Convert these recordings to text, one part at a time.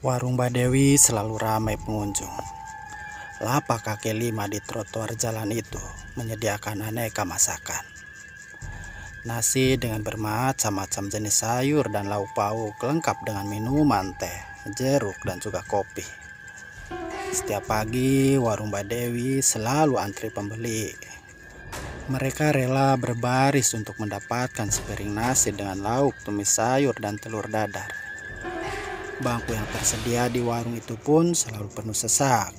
Warung Mbak Dewi selalu ramai pengunjung. Lapak kaki lima di trotoar jalan itu menyediakan aneka masakan. Nasi dengan bermacam-macam jenis sayur dan lauk pauk, lengkap dengan minuman teh, jeruk, dan juga kopi. Setiap pagi, warung Mbak Dewi selalu antri pembeli. Mereka rela berbaris untuk mendapatkan sepiring nasi dengan lauk, tumis sayur, dan telur dadar. Bangku yang tersedia di warung itu pun selalu penuh sesak.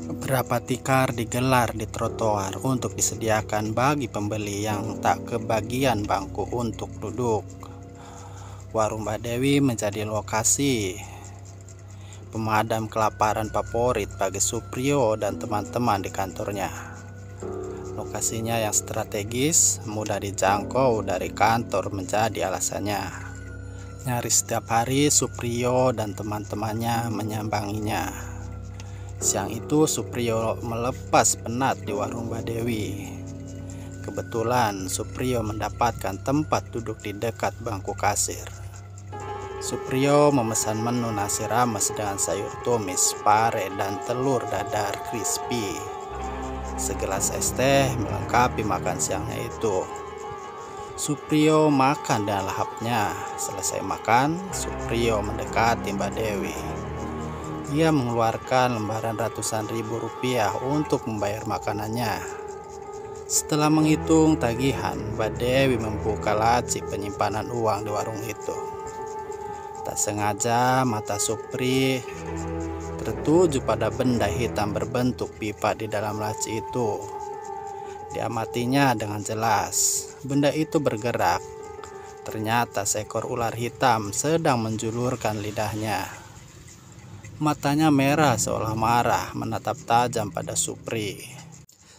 Beberapa tikar digelar di trotoar untuk disediakan bagi pembeli yang tak kebagian bangku untuk duduk. Warung Mbak Dewi menjadi lokasi pemadam kelaparan favorit bagi Suprio dan teman-teman di kantornya. Lokasinya yang strategis, mudah dijangkau dari kantor menjadi alasannya. Nyaris setiap hari Suprio dan teman-temannya menyambanginya. Siang itu Suprio melepas penat di warung Mbak Dewi. Kebetulan Suprio mendapatkan tempat duduk di dekat bangku kasir. Suprio memesan menu nasi rames dengan sayur tumis, pare, dan telur dadar crispy. Segelas es teh melengkapi makan siangnya itu. Suprio makan dan lahapnya. Selesai makan, Suprio mendekati Mbak Dewi. Ia mengeluarkan lembaran ratusan ribu rupiah untuk membayar makanannya. Setelah menghitung tagihan, Mbak Dewi membuka laci penyimpanan uang di warung itu. Tak sengaja mata Supri tertuju pada benda hitam berbentuk pipa di dalam laci itu. Diamatinya dengan jelas. Benda itu bergerak. Ternyata seekor ular hitam sedang menjulurkan lidahnya. Matanya merah seolah marah, menatap tajam pada Supri.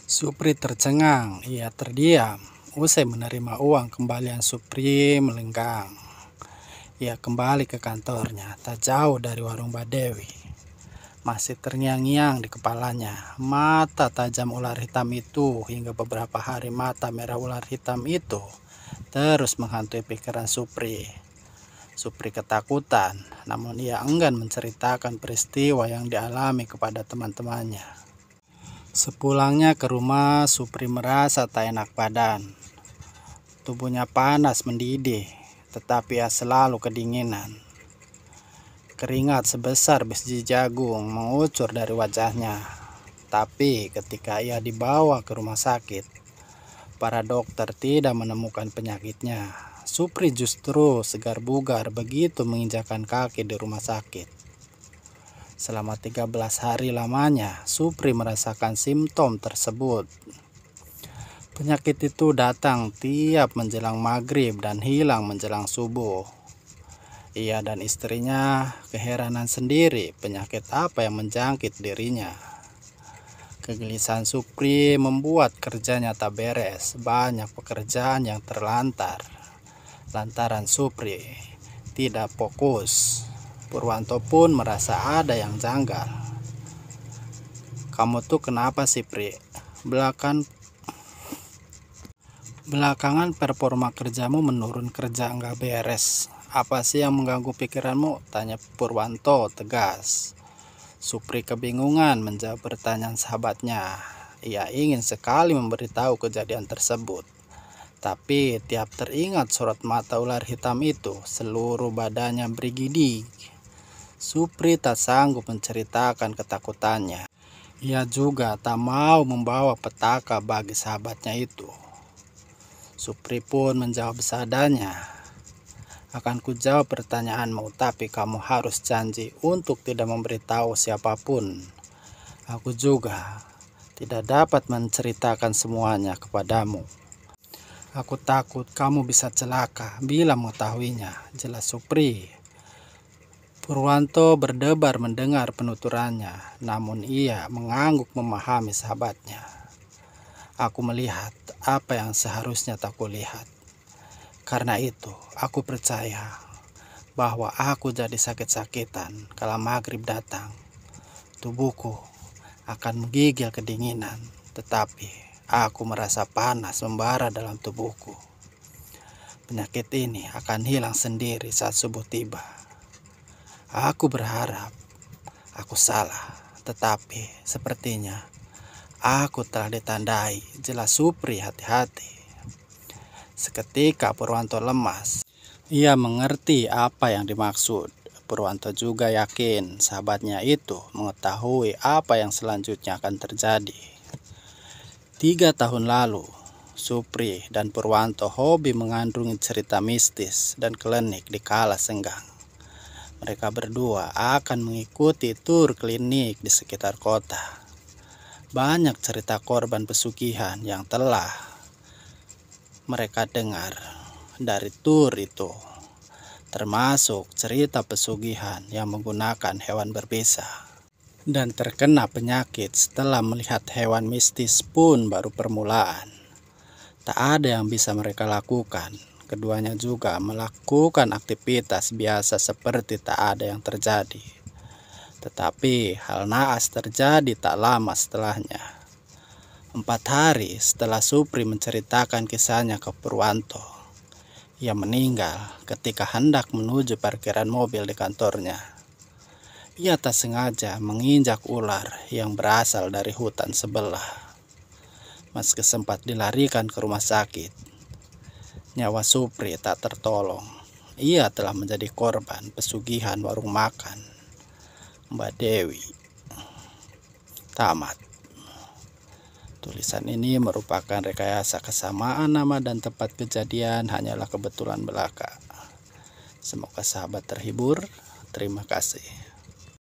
Supri tercengang, ia terdiam. Usai menerima uang kembalian, Supri melenggang. Ia kembali ke kantornya, tak jauh dari warung Mbak Dewi. Masih terngiang-ngiang di kepalanya. Mata tajam ular hitam itu, hingga beberapa hari mata merah ular hitam itu terus menghantui pikiran Supri. Supri ketakutan, namun ia enggan menceritakan peristiwa yang dialami kepada teman-temannya. Sepulangnya ke rumah, Supri merasa tak enak badan. Tubuhnya panas mendidih, tetapi ia selalu kedinginan. Keringat sebesar biji jagung mengucur dari wajahnya. Tapi ketika ia dibawa ke rumah sakit, para dokter tidak menemukan penyakitnya. Supri justru segar bugar begitu menginjakan kaki di rumah sakit. Selama 13 hari lamanya, Supri merasakan simptom tersebut. Penyakit itu datang tiap menjelang maghrib dan hilang menjelang subuh. Ia dan istrinya keheranan sendiri penyakit apa yang menjangkit dirinya. Kegelisahan Supri membuat kerjanya tak beres. Banyak pekerjaan yang terlantar lantaran Supri tidak fokus. Purwanto pun merasa ada yang janggal. "Kamu tuh kenapa sih, Pri? Belakangan performa kerjamu menurun, kerja nggak beres. Apa sih yang mengganggu pikiranmu?" tanya Purwanto tegas. Supri kebingungan menjawab pertanyaan sahabatnya. Ia ingin sekali memberitahu kejadian tersebut. Tapi tiap teringat sorot mata ular hitam itu, seluruh badannya bergidik. Supri tak sanggup menceritakan ketakutannya. Ia juga tak mau membawa petaka bagi sahabatnya itu. Supri pun menjawab seadanya. "Akan kujawab pertanyaanmu, tapi kamu harus janji untuk tidak memberitahu siapapun. Aku juga tidak dapat menceritakan semuanya kepadamu. Aku takut kamu bisa celaka bila mengetahuinya," jelas Supri. Purwanto berdebar mendengar penuturannya, namun ia mengangguk memahami sahabatnya. "Aku melihat apa yang seharusnya tak kulihat. Karena itu, aku percaya bahwa aku jadi sakit-sakitan kala maghrib datang. Tubuhku akan menggigil kedinginan, tetapi aku merasa panas membara dalam tubuhku. Penyakit ini akan hilang sendiri saat subuh tiba. Aku berharap aku salah, tetapi sepertinya aku telah ditandai. Jelas Supri, hati-hati. Seketika Purwanto lemas. Ia mengerti apa yang dimaksud. Purwanto juga yakin sahabatnya itu mengetahui apa yang selanjutnya akan terjadi. 3 tahun lalu, Supri dan Purwanto hobi mengandungi cerita mistis dan klinik di kala senggang. Mereka berdua akan mengikuti tur klinik di sekitar kota. Banyak cerita korban pesugihan yang telah mereka dengar dari tur itu, termasuk cerita pesugihan yang menggunakan hewan berbisa dan terkena penyakit setelah melihat hewan mistis pun baru permulaan. Tak ada yang bisa mereka lakukan. Keduanya juga melakukan aktivitas biasa seperti tak ada yang terjadi. Tetapi hal naas terjadi tak lama setelahnya. 4 hari setelah Supri menceritakan kisahnya ke Purwanto, ia meninggal ketika hendak menuju parkiran mobil di kantornya. Ia tak sengaja menginjak ular yang berasal dari hutan sebelah. Meski sempat dilarikan ke rumah sakit, nyawa Supri tak tertolong. Ia telah menjadi korban pesugihan warung makan Mbak Dewi. Tamat. Tulisan ini merupakan rekayasa kesamaan nama dan tempat kejadian hanyalah kebetulan belaka. Semoga sahabat terhibur. Terima kasih.